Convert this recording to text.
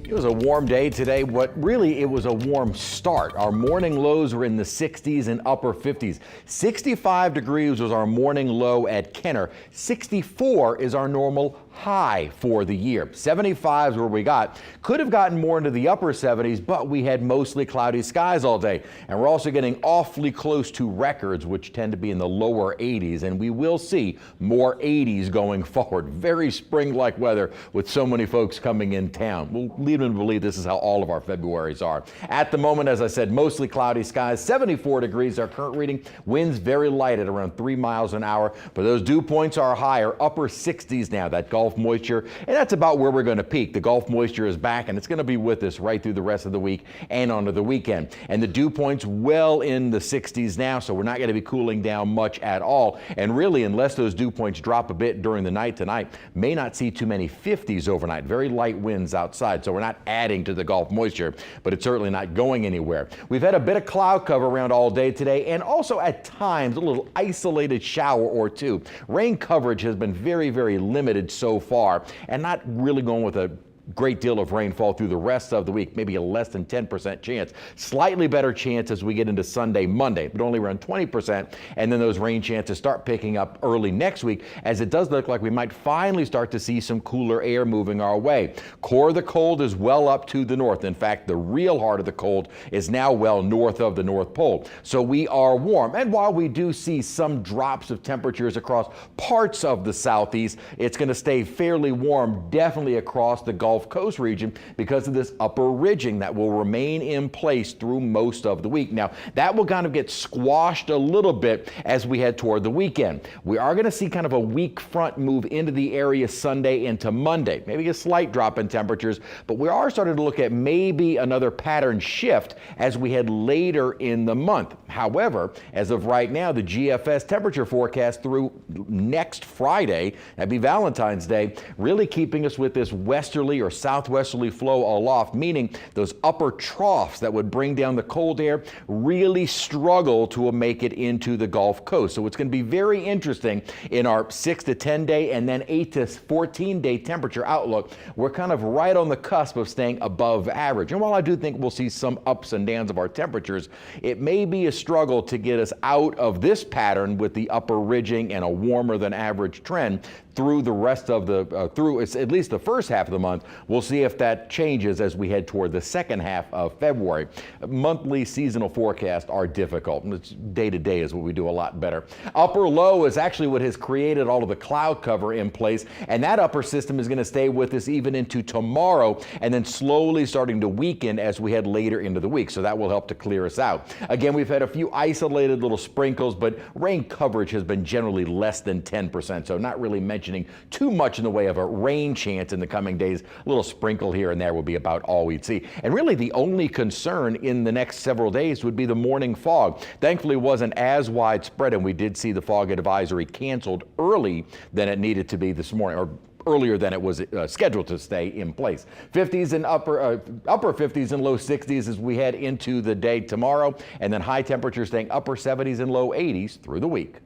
It was a warm day today, but really it was a warm start. Our morning lows were in the 60s and upper 50s. 65 degrees was our morning low at Kenner. 64 is our normal high for the year. 75 is where we got. Could have gotten more into the upper 70s, but we had mostly cloudy skies all day. And we're also getting awfully close to records, which tend to be in the lower 80s. And we will see more 80s going forward. Very spring-like weather with so many folks coming in town. We'll lead them to believe this is how all of our Februaries are. At the moment, as I said, mostly cloudy skies. 74 degrees, our current reading. Winds very light at around 3 miles an hour. But those dew points are higher, upper 60s now. That Gulf moisture, and that's about where we're going to peak. The Gulf moisture is back, and it's going to be with us right through the rest of the week and onto the weekend. And the dew points well in the 60s now, so we're not going to be cooling down much at all. And really, unless those dew points drop a bit during the night tonight, may not see too many 50s overnight. Very light winds outside, so we're not adding to the Gulf moisture, but it's certainly not going anywhere. We've had a bit of cloud cover around all day today, and also at times a little isolated shower or two. Rain coverage has been very, very limited so far, and not really going with a great deal of rainfall through the rest of the week, maybe a less than 10% chance. Slightly better chance as we get into Sunday, Monday, but only around 20%. And then those rain chances start picking up early next week, as it does look like we might finally start to see some cooler air moving our way. Core of the cold is well up to the north. In fact, the real heart of the cold is now well north of the North Pole. So we are warm. And while we do see some drops of temperatures across parts of the southeast, it's going to stay fairly warm, definitely across the Gulf Coast region because of this upper ridging that will remain in place through most of the week. Now, that will kind of get squashed a little bit as we head toward the weekend. We are going to see kind of a weak front move into the area Sunday into Monday. Maybe a slight drop in temperatures, but we are starting to look at maybe another pattern shift as we head later in the month. However, as of right now, the GFS temperature forecast through next Friday, that'd be Valentine's Day, really keeping us with this westerly or southwesterly flow aloft, meaning those upper troughs that would bring down the cold air really struggle to make it into the Gulf Coast. So it's going to be very interesting in our 6 to 10 day and then 8 to 14 day temperature outlook. We're kind of right on the cusp of staying above average. And while I do think we'll see some ups and downs of our temperatures, it may be a struggle to get us out of this pattern with the upper ridging and a warmer than average trend through the rest of the, through at least the first half of the month. We'll see if that changes as we head toward the second half of February. Monthly seasonal forecasts are difficult. It's day to day is what we do a lot better. Upper low is actually what has created all of the cloud cover in place, and that upper system is going to stay with us even into tomorrow, and then slowly starting to weaken as we head later into the week. So that will help to clear us out. Again, we've had a few isolated little sprinkles, but rain coverage has been generally less than 10%. So not really mentioning too much in the way of a rain chance in the coming days. A little sprinkle here and there will be about all we'd see. And really the only concern in the next several days would be the morning fog. Thankfully it wasn't as widespread, and we did see the fog advisory canceled early than it needed to be this morning, or earlier than it was scheduled to stay in place. 50s and upper 50s and low 60s as we head into the day tomorrow, and then high temperatures staying upper 70s and low 80s through the week.